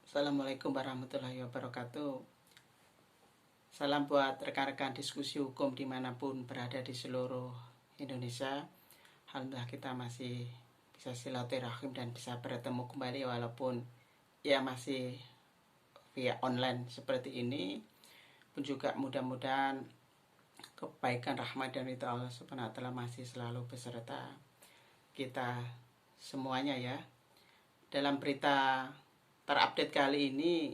Assalamualaikum warahmatullahi wabarakatuh. Salam buat rekan-rekan diskusi hukum dimanapun berada di seluruh Indonesia. Alhamdulillah kita masih bisa silaturahim dan bisa bertemu kembali walaupun ya masih via online seperti ini. Pun juga mudah-mudahan kebaikan, rahmat dan ridha Allah Subhanahu wa taala masih selalu beserta kita semuanya ya. Dalam berita terupdate kali ini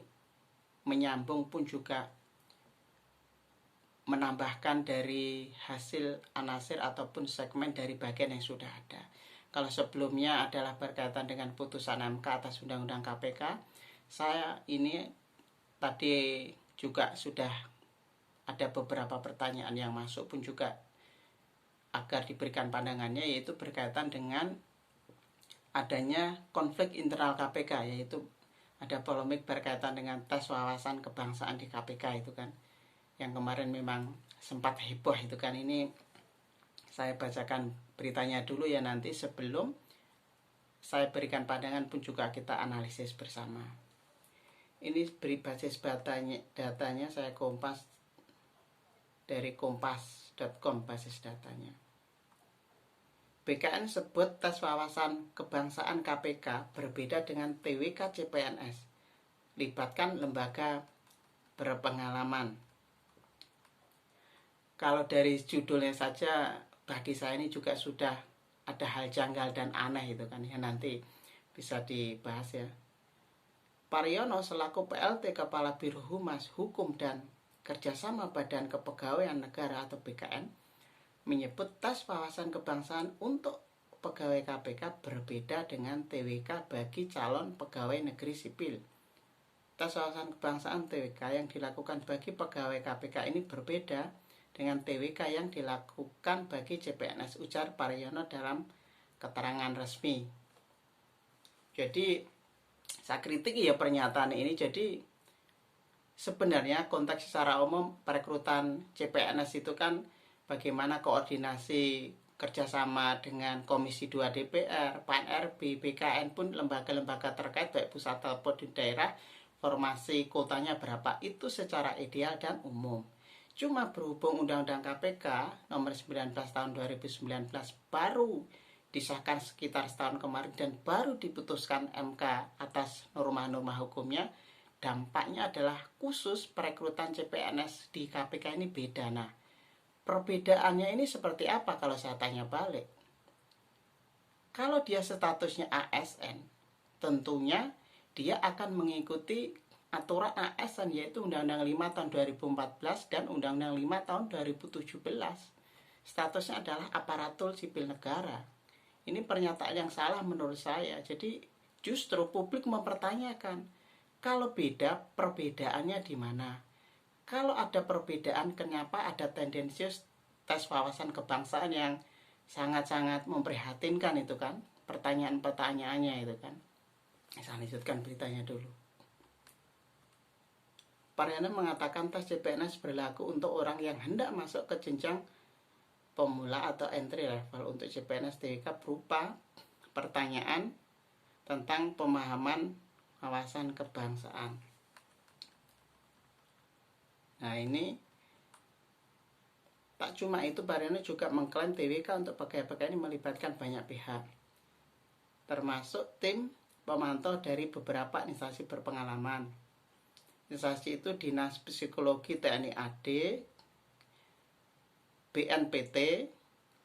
menyambung pun juga menambahkan dari hasil anasir ataupun segmen dari bagian yang sudah ada. Kalau sebelumnya adalah berkaitan dengan putusan MK atas Undang-Undang KPK, saya ini tadi juga sudah ada beberapa pertanyaan yang masuk pun juga agar diberikan pandangannya, yaitu berkaitan dengan adanya konflik internal KPK, yaitu ada polemik berkaitan dengan tes wawasan kebangsaan di KPK itu kan, yang kemarin memang sempat heboh itu kan. Ini saya bacakan beritanya dulu ya, nanti sebelum saya berikan pandangan pun juga kita analisis bersama. Ini beri basis datanya saya kompas dari kompas.com basis datanya. BKN sebut tes wawasan kebangsaan KPK berbeda dengan TWK CPNS. Libatkan lembaga berpengalaman. Kalau dari judulnya saja bagi saya ini juga sudah ada hal janggal dan aneh itu kan ya, nanti bisa dibahas ya. Pariono selaku PLT Kepala Biro Humas Hukum dan Kerjasama Badan Kepegawaian Negara atau BKN menyebut tes wawasan kebangsaan untuk pegawai KPK berbeda dengan TWK bagi calon pegawai negeri sipil. Tes wawasan kebangsaan TWK yang dilakukan bagi pegawai KPK ini berbeda dengan TWK yang dilakukan bagi CPNS, ujar Pariono dalam keterangan resmi. Jadi saya kritik ya pernyataan ini. Jadi sebenarnya konteks secara umum perekrutan CPNS itu kan bagaimana koordinasi kerjasama dengan Komisi 2 DPR, PAN-RB, BKN pun lembaga-lembaga terkait baik pusat ataupun di daerah, formasi kuotanya berapa, itu secara ideal dan umum. Cuma berhubung Undang-Undang KPK nomor 19 tahun 2019 baru disahkan sekitar setahun kemarin dan baru diputuskan MK atas norma-norma hukumnya, dampaknya adalah khusus perekrutan CPNS di KPK ini beda. Nah, perbedaannya ini seperti apa kalau saya tanya balik? Kalau dia statusnya ASN, tentunya dia akan mengikuti aturan ASN, yaitu Undang-Undang 5 tahun 2014 dan Undang-Undang 5 tahun 2017. Statusnya adalah aparatur sipil negara. Ini pernyataan yang salah menurut saya. Jadi justru publik mempertanyakan, kalau beda, perbedaannya di mana? Kalau ada perbedaan, kenapa ada tendensius tes wawasan kebangsaan yang sangat-sangat memprihatinkan itu kan? Pertanyaan-pertanyaannya itu kan. Saya lanjutkan beritanya dulu. Pariono mengatakan tes CPNS berlaku untuk orang yang hendak masuk ke jenjang pemula atau entry level. Untuk CPNS TWK berupa pertanyaan tentang pemahaman wawasan kebangsaan. Nah ini tak cuma itu, Pariono juga mengklaim TWK untuk pegawai-pegawai ini melibatkan banyak pihak, termasuk tim pemantau dari beberapa instansi berpengalaman. Instansi itu Dinas Psikologi TNI AD, BNPT,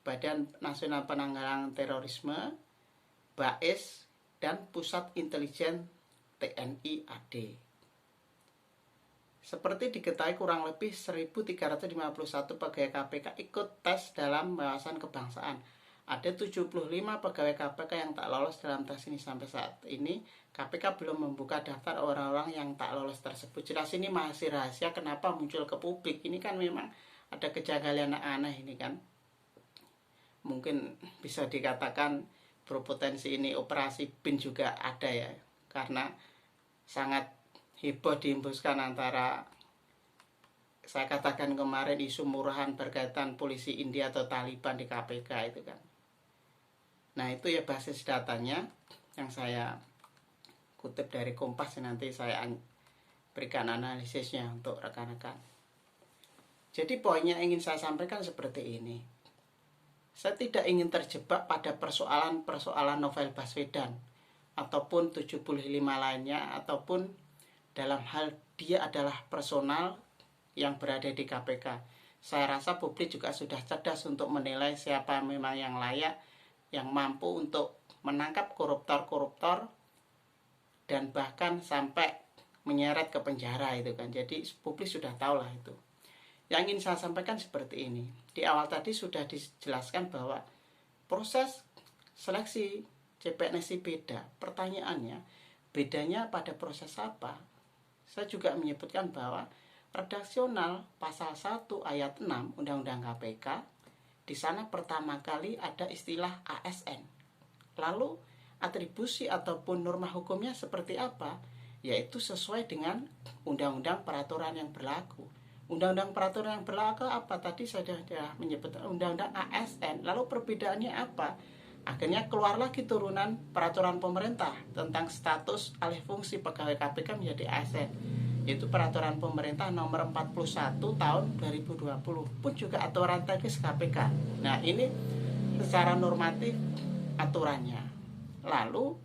Badan Nasional Penanggulangan Terorisme, BAIS, dan Pusat Intelijen TNI AD. Seperti diketahui, kurang lebih 1.351 pegawai KPK ikut tes dalam wawasan kebangsaan. Ada 75 pegawai KPK yang tak lolos dalam tes ini. Sampai saat ini KPK belum membuka daftar orang-orang yang tak lolos tersebut. Jelas ini masih rahasia, kenapa muncul ke publik. Ini kan memang ada kejanggalan aneh ini kan. Mungkin bisa dikatakan berpotensi ini operasi BIN juga ada ya, karena sangat heboh dihembuskan antara, saya katakan kemarin, isu murahan berkaitan polisi India atau Taliban di KPK itu kan. Nah itu ya basis datanya yang saya kutip dari Kompas, nanti saya berikan analisisnya untuk rekan-rekan. Jadi poinnya ingin saya sampaikan seperti ini. Saya tidak ingin terjebak pada persoalan-persoalan novel Baswedan ataupun 75 lainnya, ataupun dalam hal dia adalah personal yang berada di KPK. Saya rasa publik juga sudah cerdas untuk menilai siapa memang yang layak, yang mampu untuk menangkap koruptor-koruptor dan bahkan sampai menyeret ke penjara itu kan. Jadi publik sudah tahu lah itu. Yang ingin saya sampaikan seperti ini. Di awal tadi sudah dijelaskan bahwa proses seleksi CPNS beda. Pertanyaannya, bedanya pada proses apa? Saya juga menyebutkan bahwa redaksional pasal 1 ayat 6 Undang-Undang KPK, di sana pertama kali ada istilah ASN. Lalu atribusi ataupun norma hukumnya seperti apa? Yaitu sesuai dengan undang-undang peraturan yang berlaku. Undang-undang peraturan yang berlaku apa? Tadi saya sudah menyebut undang-undang ASN. Lalu perbedaannya apa? Akhirnya keluar lagi turunan peraturan pemerintah tentang status alih fungsi pegawai KPK menjadi ASN, yaitu peraturan pemerintah nomor 41 tahun 2020, pun juga aturan teknis KPK. Nah, ini secara normatif aturannya. Lalu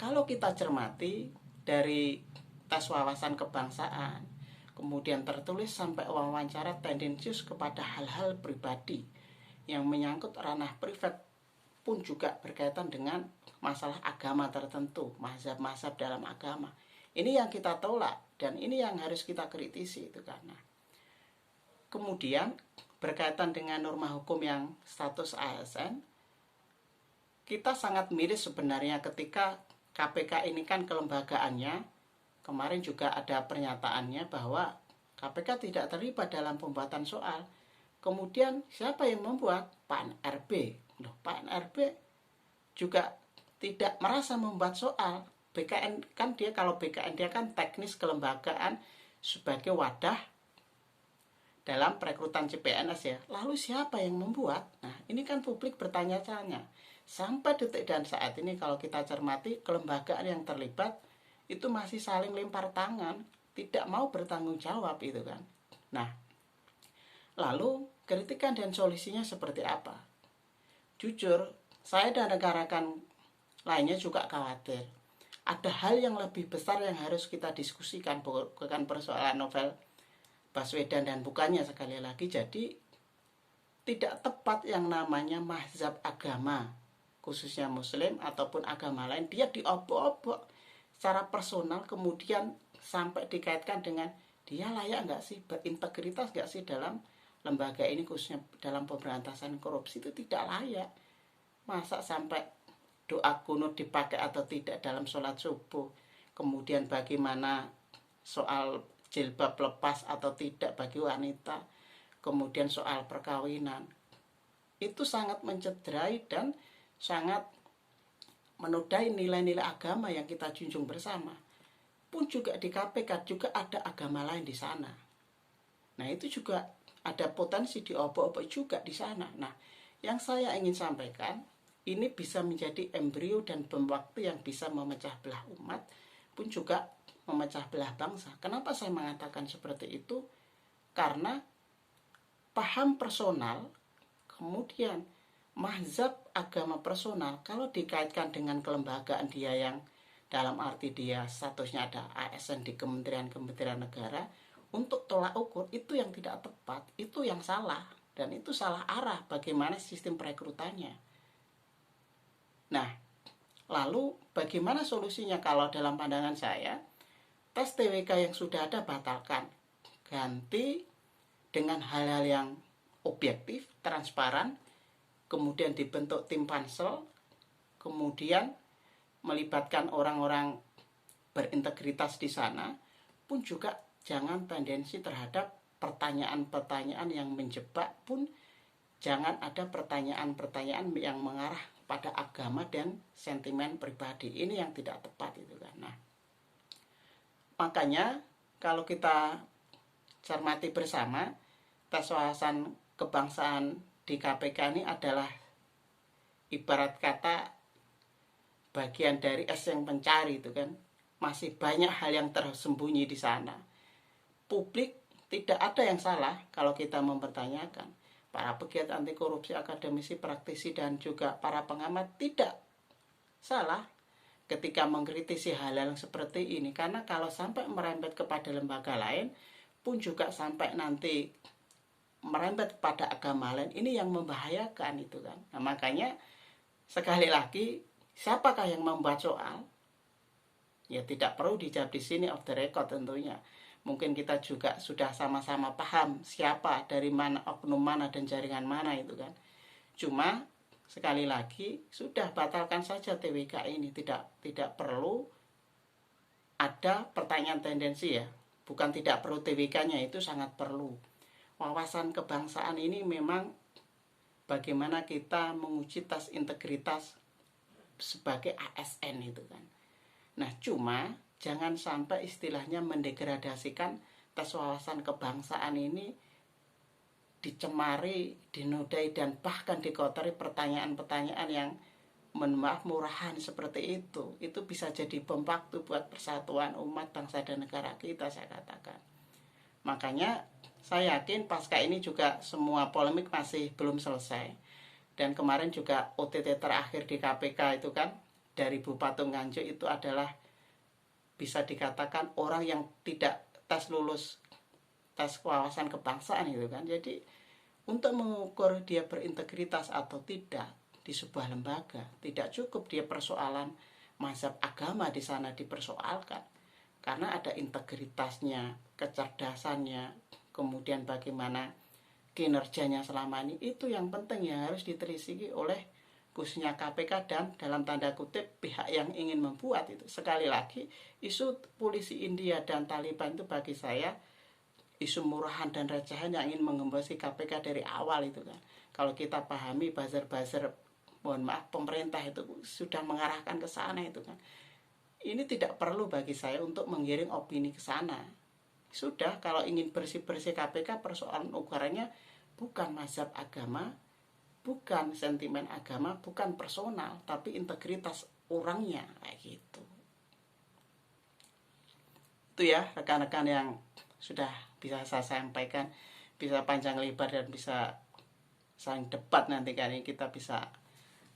kalau kita cermati dari tes wawasan kebangsaan, kemudian tertulis sampai wawancara tendensius kepada hal-hal pribadi yang menyangkut ranah privat, pun juga berkaitan dengan masalah agama tertentu, mazhab-mazhab dalam agama. Ini yang kita tolak dan ini yang harus kita kritisi itu karena. Kemudian berkaitan dengan norma hukum yang status ASN, kita sangat miris sebenarnya ketika KPK ini kan kelembagaannya, kemarin juga ada pernyataannya bahwa KPK tidak terlibat dalam pembuatan soal. Kemudian siapa yang membuat? Pak NRB. Loh, Pak NRB juga tidak merasa membuat soal. BKN kan dia, kalau BKN dia kan teknis kelembagaan sebagai wadah dalam perekrutan CPNS ya. Lalu siapa yang membuat? Nah, ini kan publik bertanya-tanya. Sampai detik dan saat ini kalau kita cermati, kelembagaan yang terlibat itu masih saling lempar tangan, tidak mau bertanggung jawab itu kan. Nah, lalu kritikan dan solusinya seperti apa? Jujur, saya dan rekan-rekan lainnya juga khawatir. Ada hal yang lebih besar yang harus kita diskusikan, bukan persoalan novel Baswedan dan bukannya sekali lagi. Jadi tidak tepat yang namanya mazhab agama, khususnya Muslim ataupun agama lain, dia diobok-obok secara personal, kemudian sampai dikaitkan dengan dia layak nggak sih, berintegritas nggak sih dalam lembaga ini, khususnya dalam pemberantasan korupsi. Itu tidak layak. Masa sampai doa kunut dipakai atau tidak dalam sholat subuh, kemudian bagaimana soal jilbab lepas atau tidak bagi wanita, kemudian soal perkawinan, itu sangat mencederai dan sangat menodai nilai-nilai agama yang kita junjung bersama. Pun juga di KPK juga ada agama lain di sana. Nah, itu juga ada potensi diobok-obok juga di sana. Nah, yang saya ingin sampaikan, ini bisa menjadi embrio dan bom waktu yang bisa memecah belah umat, pun juga memecah belah bangsa. Kenapa saya mengatakan seperti itu? Karena paham personal, kemudian mazhab agama personal, kalau dikaitkan dengan kelembagaan dia yang dalam arti dia statusnya ada ASN di kementerian-kementerian negara, untuk tolak ukur itu yang tidak tepat, itu yang salah, dan itu salah arah bagaimana sistem perekrutannya. Nah, lalu bagaimana solusinya? Kalau dalam pandangan saya, tes TWK yang sudah ada batalkan, ganti dengan hal-hal yang objektif, transparan, kemudian dibentuk tim pansel, kemudian melibatkan orang-orang berintegritas di sana, pun juga jangan tendensi terhadap pertanyaan-pertanyaan yang menjebak, pun jangan ada pertanyaan-pertanyaan yang mengarah pada agama dan sentimen pribadi. Ini yang tidak tepat itu kan. Nah, makanya kalau kita cermati bersama, tes wawasan kebangsaan di KPK ini adalah ibarat kata bagian dari es yang pencari itu kan. Masih banyak hal yang tersembunyi di sana. Publik tidak ada yang salah kalau kita mempertanyakan. Para pegiat anti korupsi, akademisi, praktisi, dan juga para pengamat tidak salah ketika mengkritisi hal-hal seperti ini. Karena kalau sampai merembet kepada lembaga lain, pun juga sampai nanti merembet pada agama lain, ini yang membahayakan itu kan. Nah, makanya sekali lagi, siapakah yang membuat soal? Ya tidak perlu dijawab di sini off the record tentunya. Mungkin kita juga sudah sama-sama paham siapa, dari mana, oknum mana, dan jaringan mana itu kan. Cuma sekali lagi sudah batalkan saja TWK ini, tidak perlu ada pertanyaan tendensi ya. Bukan tidak perlu TWK-nya, itu sangat perlu. Wawasan kebangsaan ini memang bagaimana kita menguji tes integritas sebagai ASN itu kan. Nah, cuma jangan sampai istilahnya mendegradasikan tes wawasan kebangsaan ini dicemari, dinodai, dan bahkan dikotori pertanyaan-pertanyaan yang maaf murahan seperti itu. Itu bisa jadi bom waktu buat persatuan umat, bangsa, dan negara kita, saya katakan. Makanya saya yakin pasca ini juga semua polemik masih belum selesai. Dan kemarin juga OTT terakhir di KPK itu kan dari Bupati Nganjuk itu adalah bisa dikatakan orang yang tidak tes lulus tes wawasan kebangsaan itu kan. Jadi untuk mengukur dia berintegritas atau tidak di sebuah lembaga, tidak cukup dia persoalan mazhab agama di sana dipersoalkan, karena ada integritasnya, kecerdasannya, kemudian bagaimana kinerjanya selama ini, itu yang penting yang harus ditelisiki oleh khususnya KPK dan dalam tanda kutip pihak yang ingin membuat itu. Sekali lagi, isu polisi India dan Taliban itu bagi saya isu murahan dan recehan yang ingin mengembosi KPK dari awal itu kan. Kalau kita pahami buzzer-buzzer, mohon maaf, pemerintah itu sudah mengarahkan ke sana itu kan. Ini tidak perlu bagi saya untuk menggiring opini ke sana. Sudah, kalau ingin bersih-bersih KPK, persoalan ukurannya bukan mazhab agama, bukan sentimen agama, bukan personal, tapi integritas orangnya, kayak gitu. Itu ya rekan-rekan yang sudah bisa saya sampaikan, bisa panjang lebar dan bisa saling debat nanti kan, ini kita bisa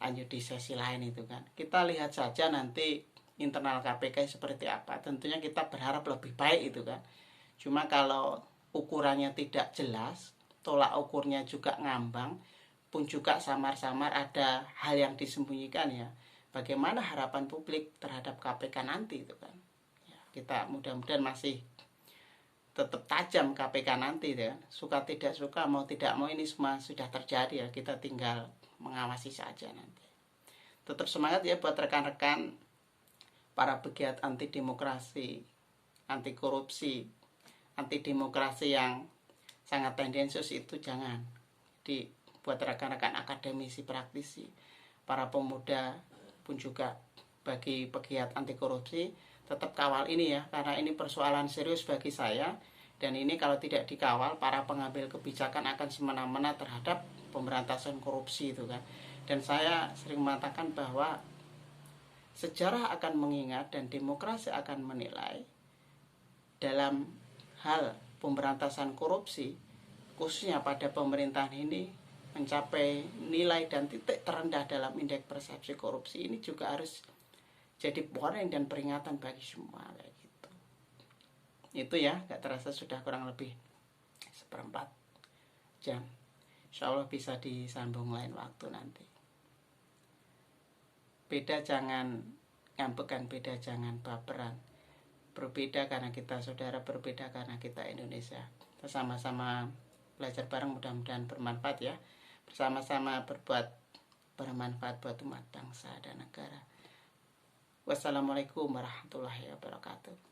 lanjut di sesi lain itu kan. Kita lihat saja nanti internal KPK seperti apa. Tentunya kita berharap lebih baik itu kan. Cuma kalau ukurannya tidak jelas, tolak ukurnya juga ngambang, pun juga samar-samar ada hal yang disembunyikan ya. Bagaimana harapan publik terhadap KPK nanti itu kan. Ya, kita mudah-mudahan masih tetap tajam KPK nanti ya. Suka tidak suka, mau tidak mau, ini semua sudah terjadi ya. Kita tinggal mengawasi saja nanti. Tetap semangat ya buat rekan-rekan para pegiat anti demokrasi, anti korupsi, anti demokrasi yang sangat tendensius itu jangan. Jadi buat rekan-rekan akademisi, praktisi, para pemuda pun juga bagi pegiat anti korupsi, tetap kawal ini ya, karena ini persoalan serius bagi saya. Dan ini kalau tidak dikawal, para pengambil kebijakan akan semena-mena terhadap pemberantasan korupsi itu kan. Dan saya sering mengatakan bahwa sejarah akan mengingat dan demokrasi akan menilai dalam hal pemberantasan korupsi, khususnya pada pemerintahan ini, mencapai nilai dan titik terendah dalam indeks persepsi korupsi. Ini juga harus jadi warning dan peringatan bagi semua kayak gitu. Itu ya, gak terasa sudah kurang lebih 1/4 jam. Insya Allah bisa disambung lain waktu nanti. Beda jangan ngambekan, beda jangan baperan. Berbeda karena kita saudara, berbeda karena kita Indonesia. Kita sama-sama belajar bareng, mudah-mudahan bermanfaat ya. Bersama-sama berbuat bermanfaat buat umat, bangsa, dan negara. Wassalamualaikum warahmatullahi wabarakatuh.